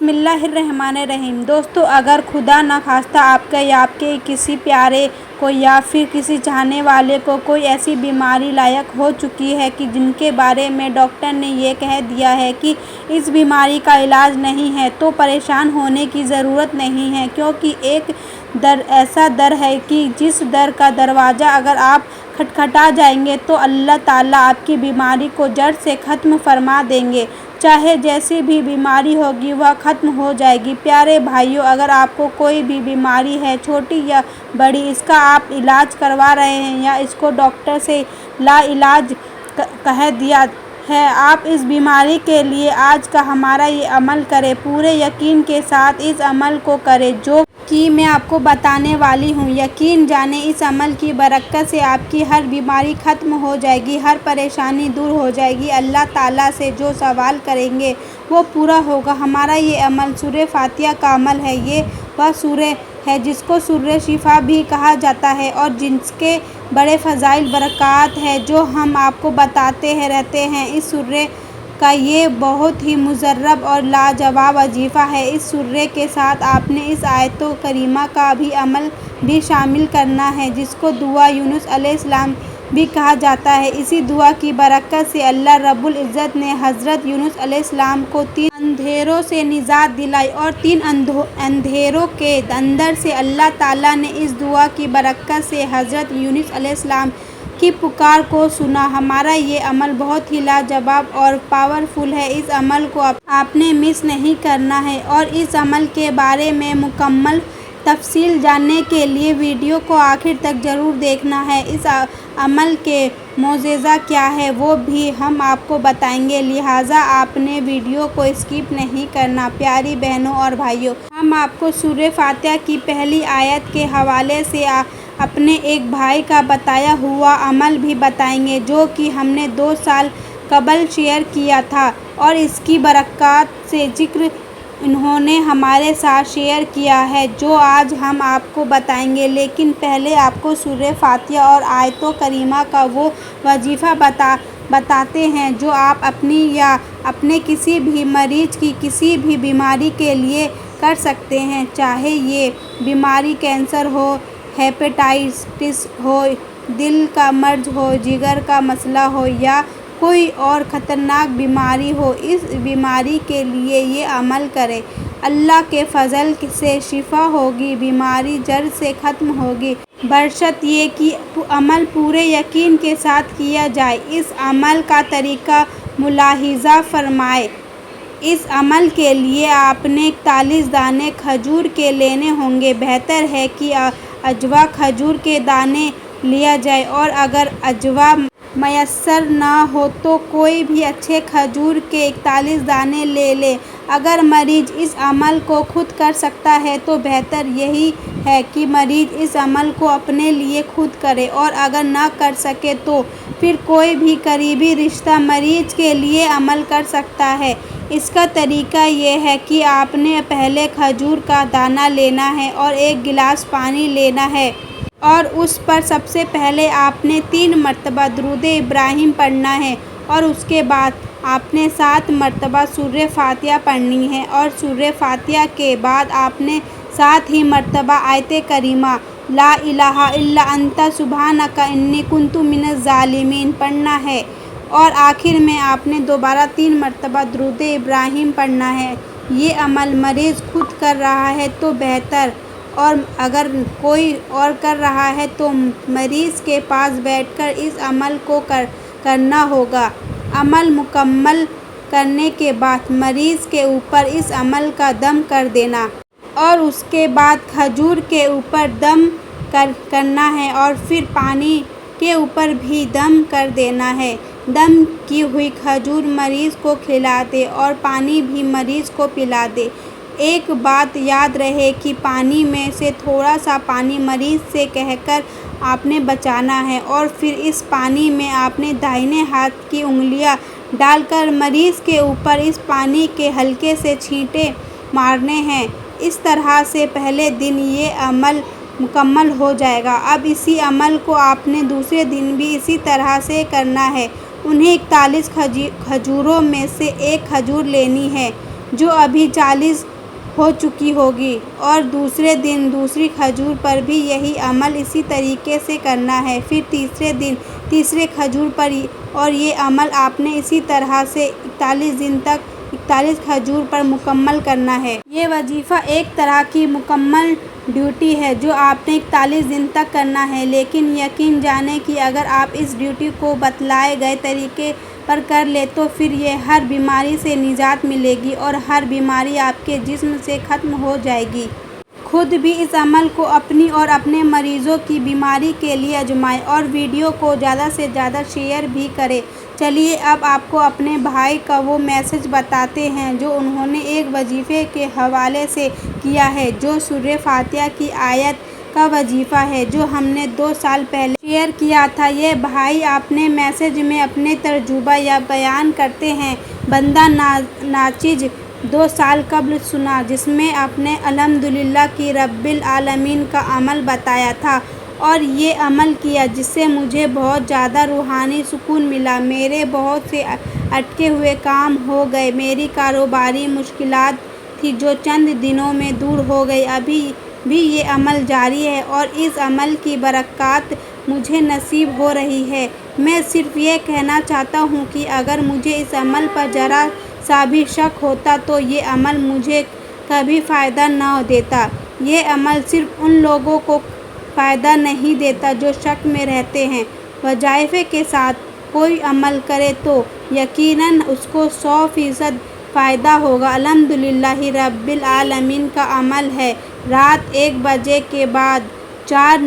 بسم اللہ الرحمن الرحیم۔ دوستو، اگر خدا نخواستہ آپ کا یا آپ کے کسی پیارے کو یا پھر کسی چاہنے والے کو کوئی ایسی بیماری لاحق ہو چکی ہے کہ جن کے بارے میں ڈاکٹر نے یہ کہہ دیا ہے کہ اس بیماری کا علاج نہیں ہے، تو پریشان ہونے کی ضرورت نہیں ہے، کیونکہ ایک ایسا در ہے کہ جس در کا دروازہ اگر آپ کھٹکھٹا جائیں گے تو اللہ تعالیٰ آپ کی بیماری کو جڑ سے ختم فرما دیں گے۔ چاہے جیسی بھی بیماری ہوگی وہ ختم ہو جائے گی۔ پیارے بھائیو، اگر آپ کو کوئی بھی بیماری ہے، چھوٹی یا بڑی، اس کا آپ علاج کروا رہے ہیں یا اس کو ڈاکٹر سے لا علاج کہہ دیا ہے، آپ اس بیماری کے لیے آج کا ہمارا یہ عمل کریں، پورے یقین کے ساتھ اس عمل کو کریں جو کہ میں آپ کو بتانے والی ہوں۔ یقین جانیں اس عمل کی برکت سے آپ کی ہر بیماری ختم ہو جائے گی، ہر پریشانی دور ہو جائے گی، اللہ تعالیٰ سے جو سوال کریں گے وہ پورا ہوگا۔ ہمارا یہ عمل سورہ فاتحہ کا عمل ہے۔ یہ وہ سورہ ہے جس کو سورہ شفا بھی کہا جاتا ہے اور جس کے بڑے فضائل برکات ہیں جو ہم آپ کو بتاتے رہتے ہیں۔ اس سورہ کا یہ بہت ہی مجرب اور لاجواب وظیفہ ہے۔ اس سورہ کے ساتھ آپ نے اس آیت کریمہ کا بھی عمل بھی شامل کرنا ہے جس کو دعا یونس علیہ السلام بھی کہا جاتا ہے۔ اسی دعا کی برکت سے اللہ رب العزت نے حضرت یونس علیہ السلام کو 3 اندھیروں سے نجات دلائی اور 3 اندھیروں کے اندر سے اللہ تعالیٰ نے اس دعا کی برکت سے حضرت یونس علیہ السلام کی پکار کو سنا۔ ہمارا یہ عمل بہت ہی لاجواب اور پاورفل ہے۔ اس عمل کو آپ نے مس نہیں کرنا ہے اور اس عمل کے بارے میں مکمل تفصیل جاننے کے لیے ویڈیو کو آخر تک ضرور دیکھنا ہے۔ اس عمل کے معجزہ کیا ہے وہ بھی ہم آپ کو بتائیں گے، لہٰذا آپ نے ویڈیو کو اسکپ نہیں کرنا۔ پیاری بہنوں اور بھائیوں، ہم آپ کو سورہ فاتحہ کی پہلی آیت کے حوالے سے اپنے ایک بھائی کا بتایا ہوا عمل بھی بتائیں گے جو کہ ہم نے 2 سال قبل شیئر کیا تھا اور اس کی برکات سے ذکر انہوں نے ہمارے ساتھ شیئر کیا ہے جو آج ہم آپ کو بتائیں گے۔ لیکن پہلے آپ کو سورہ فاتحہ اور آیت کریمہ کا وہ وظیفہ بتاتے ہیں جو آپ اپنی یا اپنے کسی بھی مریض کی کسی بھی بیماری کے لیے کر سکتے ہیں، چاہے یہ بیماری کینسر ہو، ہیپاٹائٹس ہو، دل کا مرض ہو، جگر کا مسئلہ ہو یا کوئی اور خطرناک بیماری ہو۔ اس بیماری کے لیے یہ عمل کریں، اللہ کے فضل سے شفا ہوگی، بیماری جڑ سے ختم ہوگی، بشرط یہ کہ عمل پورے یقین کے ساتھ کیا جائے۔ اس عمل کا طریقہ ملاحظہ فرمائیں۔ اس عمل کے لیے آپ نے 41 دانے کھجور کے لینے ہوں گے۔ بہتر ہے کہ عجوا کھجور کے دانے لیا جائے اور اگر عجوا میسر نہ ہو تو کوئی بھی اچھے کھجور کے 41 دانے لے لیں۔ اگر مریض اس عمل کو خود کر سکتا ہے تو بہتر یہی ہے کہ مریض اس عمل کو اپنے لیے خود کرے اور اگر نہ کر سکے تو پھر کوئی بھی قریبی رشتہ مریض کے لیے عمل کر سکتا ہے۔ اس کا طریقہ یہ ہے کہ آپ نے پہلے کھجور کا دانہ لینا ہے اور 1 گلاس پانی لینا ہے اور اس پر سب سے پہلے آپ نے 3 مرتبہ درود ابراہیم پڑھنا ہے اور اس کے بعد آپ نے 7 مرتبہ سورہ فاتحہ پڑھنی ہے اور سورہ فاتحہ کے بعد آپ نے 7 ہی مرتبہ آیت کریمہ لا الہ الا انت سبحانک انی کنت من الظالمین پڑھنا ہے اور آخر میں آپ نے دوبارہ 3 مرتبہ درود ابراہیم پڑھنا ہے۔ یہ عمل مریض خود کر رہا ہے تو بہتر، اور اگر کوئی اور کر رہا ہے تو مریض کے پاس بیٹھ کر اس عمل کو کرنا ہوگا۔ عمل مکمل کرنے کے بعد مریض کے اوپر اس عمل کا دم کر دینا اور اس کے بعد کھجور کے اوپر دم کرنا ہے اور پھر پانی کے اوپر بھی دم کر دینا ہے۔ دم کی ہوئی کھجور مریض کو کھلا دے اور پانی بھی مریض کو پلا دے۔ ایک بات یاد رہے کہ پانی میں سے تھوڑا سا پانی مریض سے کہہ کر آپ نے بچانا ہے اور پھر اس پانی میں آپ نے دائیں ہاتھ کی انگلیاں ڈال کر مریض کے اوپر اس پانی کے ہلکے سے چھینٹے مارنے ہیں۔ اس طرح سے پہلے دن یہ عمل مکمل ہو جائے گا۔ اب اسی عمل کو آپ نے دوسرے دن بھی اسی طرح سے کرنا ہے۔ انہیں 41 کھجوروں میں سے 1 کھجور لینی ہے جو ابھی 40 ہو چکی ہوگی، اور دوسرے دن دوسری کھجور پر بھی یہی عمل اسی طریقے سے کرنا ہے، پھر تیسرے دن تیسرے کھجور پر، اور یہ عمل آپ نے اسی طرح سے 41 دن تک 41 کھجور پر مکمل کرنا ہے۔ یہ وظیفہ ایک طرح کی مکمل ڈیوٹی ہے جو آپ نے 41 دن تک کرنا ہے، لیکن یقین جانیں کہ اگر آپ اس ڈیوٹی کو بتلائے گئے طریقے پر کر لیں تو پھر یہ ہر بیماری سے نجات ملے گی اور ہر بیماری آپ کے جسم سے ختم ہو جائے گی۔ خود بھی اس عمل کو اپنی اور اپنے مریضوں کی بیماری کے لیے آزمائیں اور ویڈیو کو زیادہ سے زیادہ شیئر بھی کریں۔ چلیے اب آپ کو اپنے بھائی کا وہ میسج بتاتے ہیں جو انہوں نے ایک وظیفے کے حوالے سے کیا ہے، جو سورہ فاتحہ کی آیت کا وظیفہ ہے جو ہم نے 2 سال پہلے شیئر کیا تھا۔ یہ بھائی اپنے میسج میں اپنے تجربہ بیان کرتے ہیں۔ بندہ ناچیز 2 سال قبل سنا، جس میں آپ نے الحمدللہ کی رب العالمین کا عمل بتایا تھا اور یہ عمل کیا جس سے مجھے بہت زیادہ روحانی سکون ملا۔ میرے بہت سے اٹکے ہوئے کام ہو گئے، میری کاروباری مشکلات تھی جو چند دنوں میں دور ہو گئی۔ ابھی بھی یہ عمل جاری ہے اور اس عمل کی برکات مجھے نصیب ہو رہی ہے۔ میں صرف یہ کہنا چاہتا ہوں کہ اگر مجھے اس عمل پر ذرا سا بھی شک ہوتا تو یہ عمل مجھے کبھی فائدہ نہ دیتا۔ یہ عمل صرف ان لوگوں کو فائدہ نہیں دیتا جو شک میں رہتے ہیں۔ وظائف کے ساتھ کوئی عمل کرے تو یقیناً اس کو 100% فائدہ ہوگا۔ الحمدللہ رب العالمین کا عمل ہے۔ رات 1 بجے کے بعد 4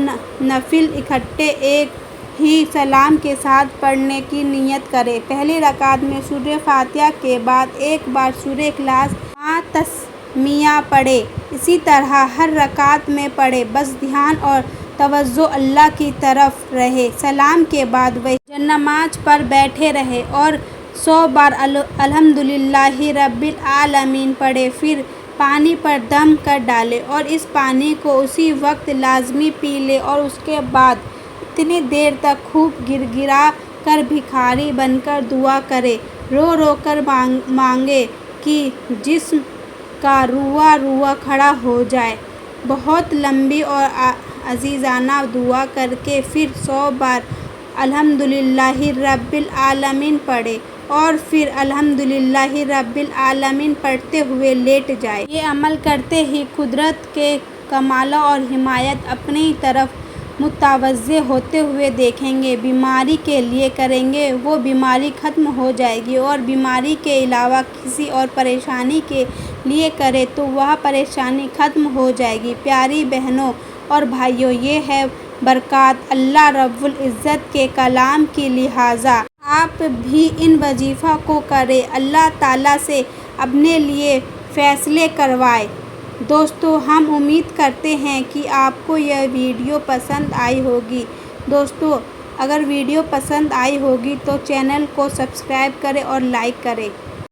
نفل اکٹھے ایک ہی سلام کے ساتھ پڑھنے کی نیت کریں۔ پہلی رکعت میں سورہ فاتحہ کے بعد ایک بار سورہ اخلاص مع تسمیہ پڑھیں، اسی طرح ہر رکعت میں پڑھیں، بس دھیان اور توجہ اللہ کی طرف رہے۔ سلام کے بعد وہی نماز پر بیٹھے رہیں اور 100 بار الحمدللہ رب العالمین پڑھیں، پھر پانی پر دم کر ڈالیں اور اس پانی کو اسی وقت لازمی پی لیں اور اس کے بعد اتنی دیر تک خوب گڑگڑا کر بھکاری بن کر دعا کریں، رو رو کر مانگیں کہ جسم کا روواں روواں کھڑا ہو جائے۔ بہت لمبی اور عاجزانہ دعا کر کے پھر 100 بار الحمدللہ رب العالمین پڑھیں اور پھر الحمدللہ رب العالمین پڑھتے ہوئے لیٹ جائیں۔ یہ عمل کرتے ہی قدرت کے کمال اور حمایت اپنی طرف متوجہ ہوتے ہوئے دیکھیں گے۔ بیماری کے لیے کریں گے، وہ بیماری ختم ہو جائے گی، اور بیماری کے علاوہ کسی اور پریشانی کے لیے کریں تو وہ پریشانی ختم ہو جائے گی۔ پیاری بہنوں اور بھائیوں، یہ ہے برکات اللہ رب العزت کے کلام کی، لہٰذا آپ بھی ان وظیفہ کو کریں، اللہ تعالیٰ سے اپنے لیے فیصلے کروائیں۔ دوستو، ہم امید کرتے ہیں کہ آپ کو یہ ویڈیو پسند آئی ہوگی۔ دوستو، اگر ویڈیو پسند آئی ہوگی تو چینل کو سبسکرائب کریں اور لائک کریں۔